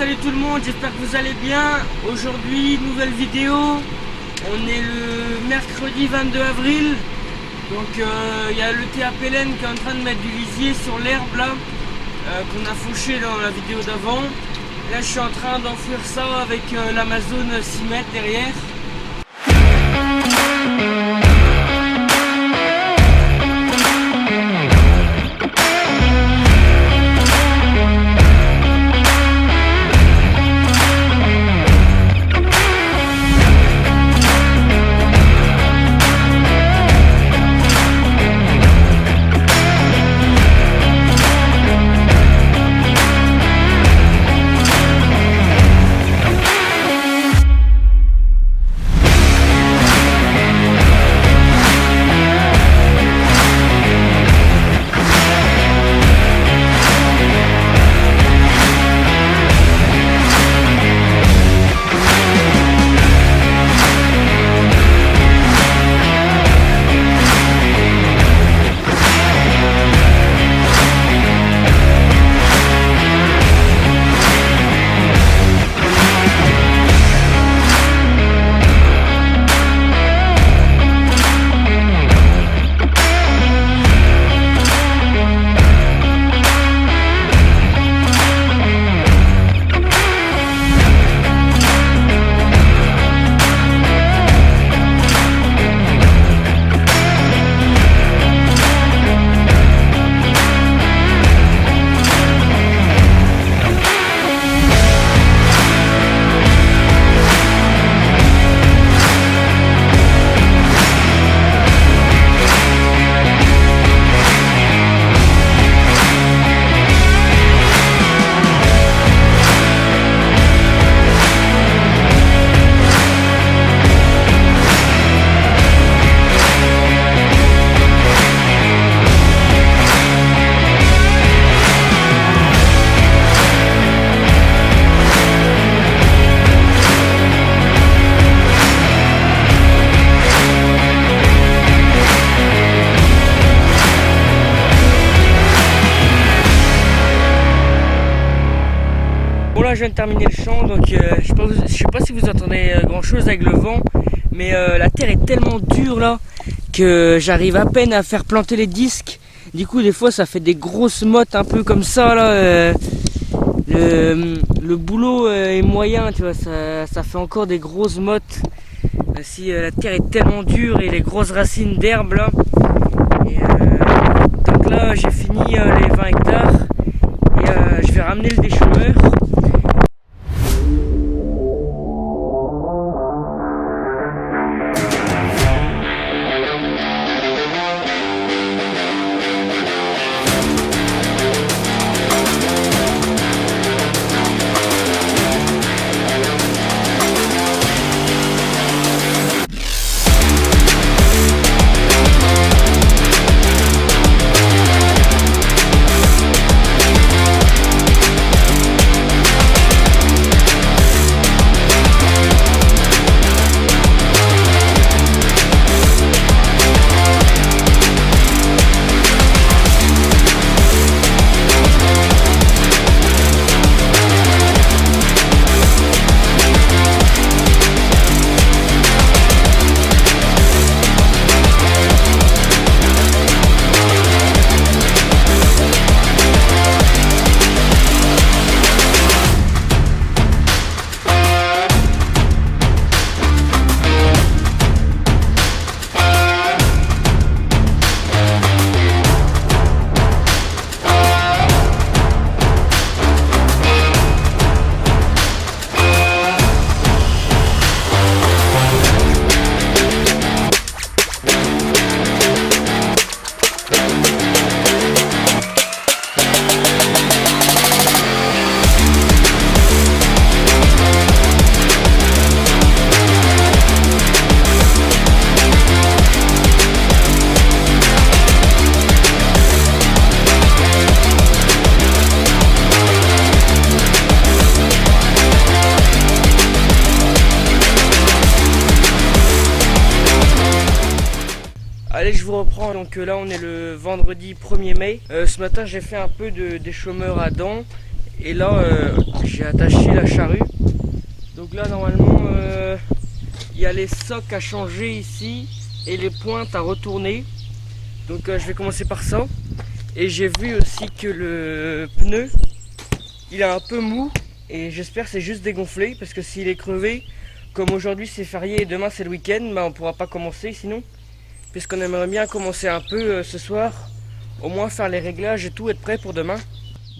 salut tout le monde, j'espère que vous allez bien. Aujourd'hui, nouvelle vidéo. On est le mercredi 22 avril. Donc il y a le TAPLN qui est en train de mettre du lisier sur l'herbe là, qu'on a fauché dans la vidéo d'avant. Là je suis en train d'enfouir ça avec l'Amazon 6 mètres derrière. Bon là je viens de terminer le champ, donc je sais pas si vous entendez grand chose avec le vent, mais la terre est tellement dure là que j'arrive à peine à faire planter les disques. Du coup des fois ça fait des grosses mottes un peu comme ça là. Le boulot est moyen, tu vois, ça fait encore des grosses mottes. Si la terre est tellement dure et les grosses racines d'herbe là. Et, donc là j'ai fini les 20 hectares et je vais ramener le déchômeur. Allez, je vous reprends. Donc là on est le vendredi 1er mai. Ce matin j'ai fait un peu de déchômeur à dents Et là j'ai attaché la charrue. Donc là normalement il y a les socs à changer ici et les pointes à retourner. Donc je vais commencer par ça. Et j'ai vu aussi que le pneu il est un peu mou. Et j'espère que c'est juste dégonflé. Parce que s'il est crevé, comme aujourd'hui c'est férié et demain c'est le week-end, bah, on pourra pas commencer sinon. Puisqu'on aimerait bien commencer un peu ce soir. Au moins faire les réglages et tout, être prêt pour demain.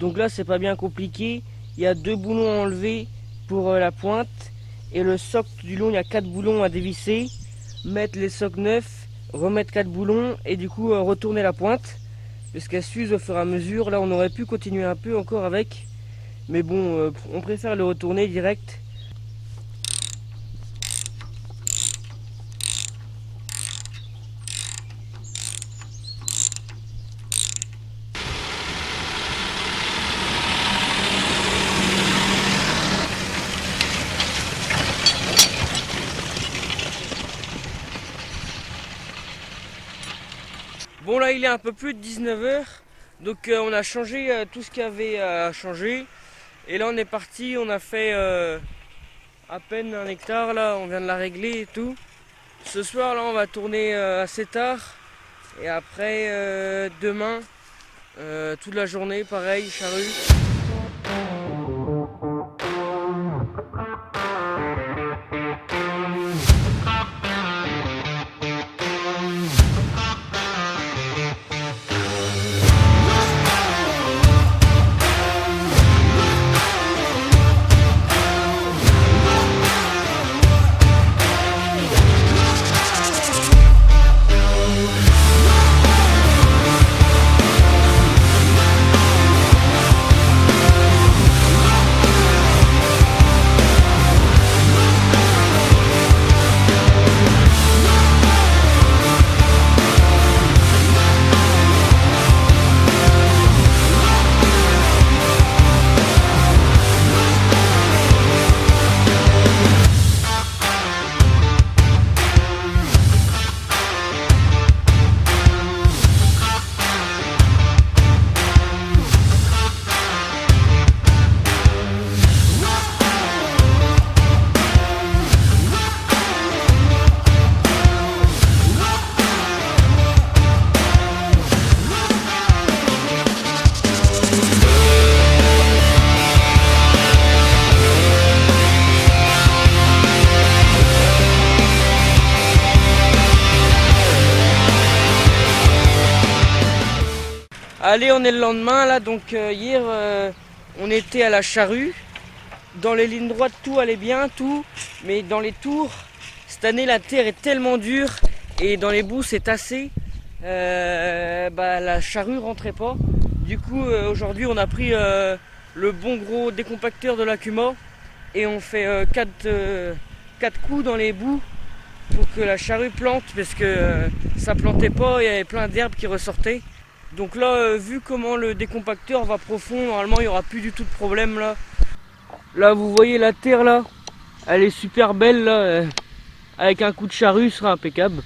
Donc là c'est pas bien compliqué. Il y a 2 boulons à enlever pour la pointe. Et le socle du long, il y a 4 boulons à dévisser. Mettre les socles neufs, remettre 4 boulons et du coup retourner la pointe. Parce qu'elle s'use au fur et à mesure. Là on aurait pu continuer un peu encore avec. Mais bon, on préfère le retourner direct. Bon là il est un peu plus de 19 h. Donc on a changé tout ce qu'il y avait à changer. Et là on est parti, on a fait à peine 1 hectare là, on vient de la régler et tout. Ce soir là on va tourner assez tard. Et après demain, toute la journée pareil, charrue. Allez, on est le lendemain là, donc hier on était à la charrue. Dans les lignes droites tout allait bien, tout, mais dans les tours, cette année la terre est tellement dure et dans les boues c'est tassé, la charrue rentrait pas. Du coup aujourd'hui on a pris le bon gros décompacteur de l'Akuma et on fait 4 coups dans les boues pour que la charrue plante, parce que ça plantait pas, il y avait plein d'herbes qui ressortaient. Donc là, vu comment le décompacteur va profond, normalement il n'y aura plus du tout de problème là. Là vous voyez la terre là, elle est super belle là, avec un coup de charrue ce sera impeccable.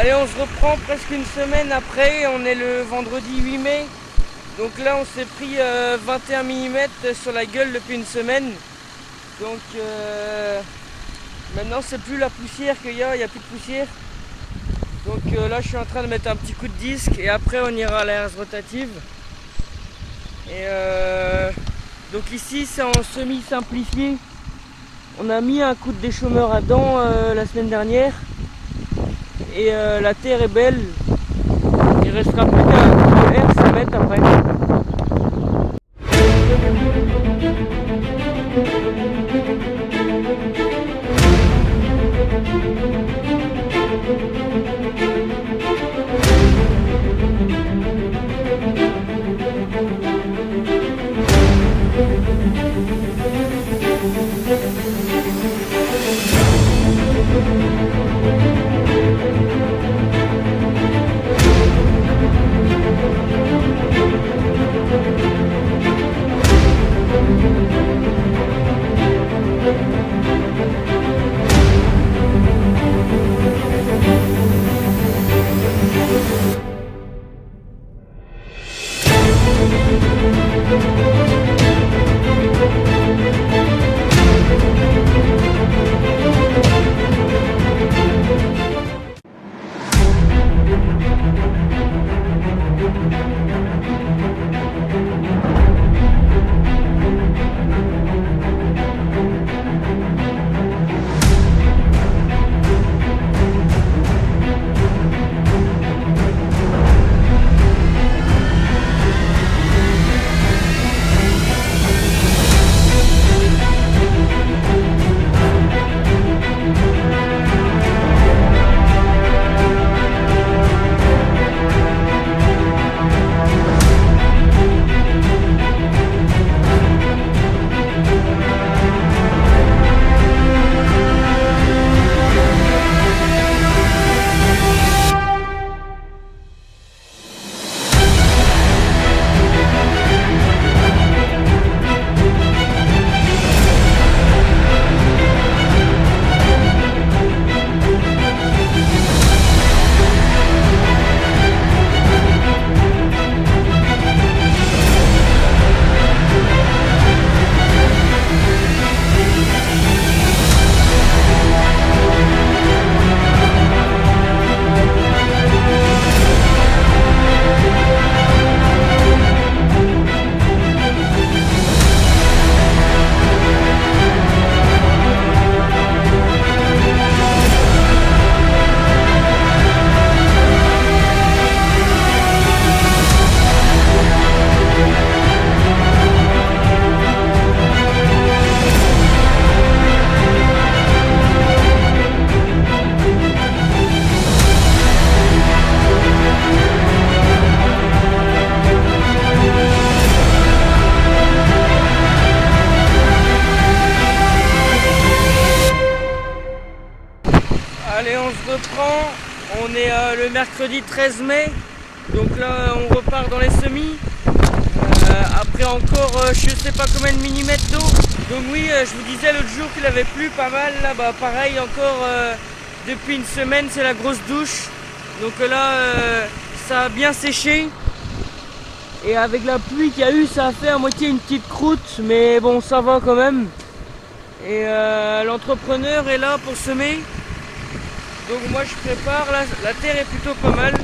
Allez, on se reprend presque une semaine après, on est le vendredi 8 mai. Donc là on s'est pris 21 mm sur la gueule depuis une semaine. Donc maintenant c'est plus la poussière qu'il y a plus de poussière. Donc là je suis en train de mettre un petit coup de disque et après on ira à la herse rotative. Et donc ici c'est en semi simplifié. On a mis un coup de déchômeur à dents la semaine dernière. Et la terre est belle. Il restera plus qu'un coup de herse à mettre après. Allez, on se reprend. On est le mercredi 13 mai. Donc là, on repart dans les semis. Après encore, je sais pas combien de millimètres d'eau. Donc oui, je vous disais l'autre jour qu'il avait plu pas mal. Là, bah pareil, encore depuis une semaine, c'est la grosse douche. Donc là, ça a bien séché. Et avec la pluie qu'il y a eu, ça a fait à moitié une petite croûte. Mais bon, ça va quand même. Et l'entrepreneur est là pour semer. Donc moi je prépare, là, la terre est plutôt pas mal.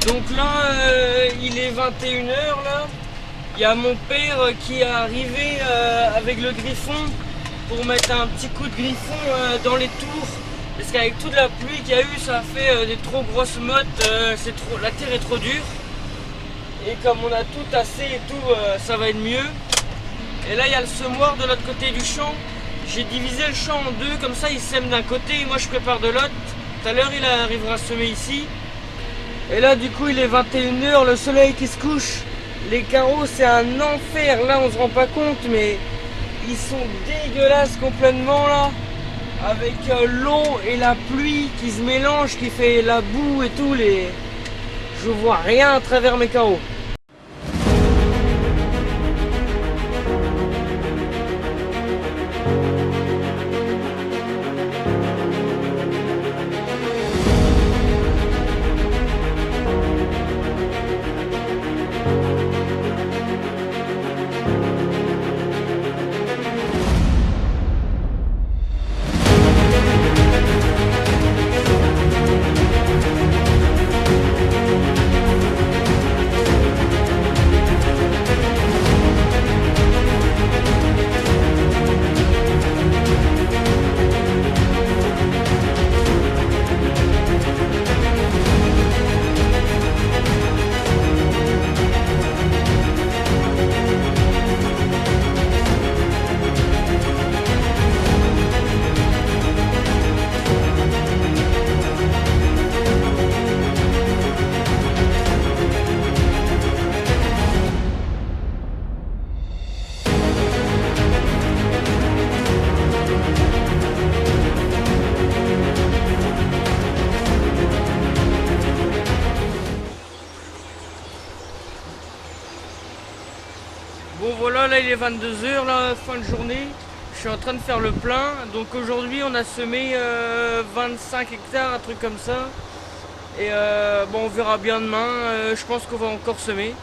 Donc là, il est 21h là. Il y a mon père qui est arrivé avec le griffon pour mettre un petit coup de griffon dans les tours. Parce qu'avec toute la pluie qu'il y a eu, ça a fait des trop grosses mottes. La terre est trop dure. Et comme on a tout tassé et tout, ça va être mieux. Et là, il y a le semoir de l'autre côté du champ. J'ai divisé le champ en deux, comme ça il sème d'un côté et moi je prépare de l'autre. Tout à l'heure, il arrivera à semer ici. Et là, du coup, il est 21h, le soleil qui se couche. Les carreaux, c'est un enfer. Là, on se rend pas compte, mais ils sont dégueulasses complètement là. Avec l'eau et la pluie qui se mélangent, qui fait la boue et tout. Je vois rien à travers mes carreaux. Bon voilà, là il est 22h, là, fin de journée. Je suis en train de faire le plein. Donc aujourd'hui on a semé 25 hectares, un truc comme ça. Et bon, on verra bien demain. Je pense qu'on va encore semer.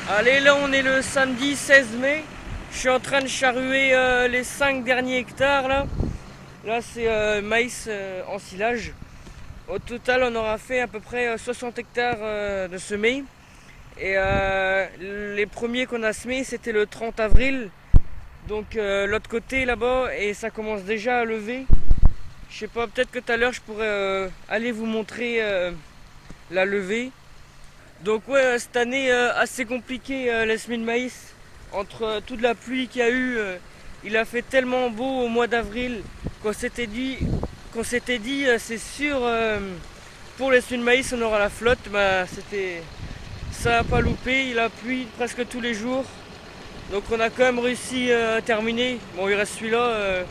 Allez, là on est le samedi 16 mai. Je suis en train de charruer les 5 derniers hectares là. Là c'est maïs en silage. Au total on aura fait à peu près 60 hectares de semés. Et les premiers qu'on a semés c'était le 30 avril. Donc l'autre côté là-bas, et ça commence déjà à lever. Je sais pas, peut-être que tout à l'heure je pourrais aller vous montrer la levée. Donc ouais, cette année assez compliquée les semis de maïs. Entre toute la pluie qu'il y a eu Il a fait tellement beau au mois d'avril qu'on s'était dit c'est sûr pour les semis de maïs on aura la flotte. Ça n'a pas loupé, il a plu presque tous les jours. Donc on a quand même réussi à terminer. Bon, il reste celui-là,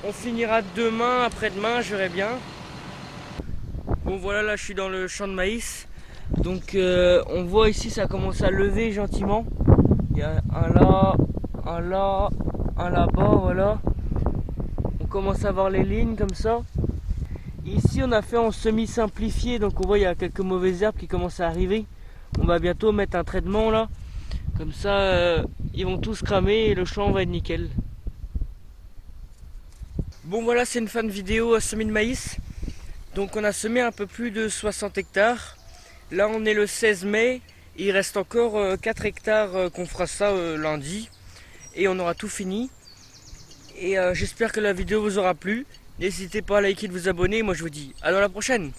on finira demain, après-demain, je verrai bien. Bon voilà, là je suis dans le champ de maïs. Donc on voit ici ça commence à lever gentiment. Il y a un là, un là, un là-bas, voilà. On commence à voir les lignes comme ça. Ici on a fait en semi simplifié, donc on voit il y a quelques mauvaises herbes qui commencent à arriver. On va bientôt mettre un traitement là. Comme ça ils vont tous cramer et le champ va être nickel. Bon voilà, c'est une fin de vidéo semis de maïs. Donc on a semé un peu plus de 60 hectares. Là on est le 16 mai. Il reste encore 4 hectares qu'on fera ça lundi. Et on aura tout fini. Et j'espère que la vidéo vous aura plu. N'hésitez pas à liker et de vous abonner. Moi je vous dis à la prochaine.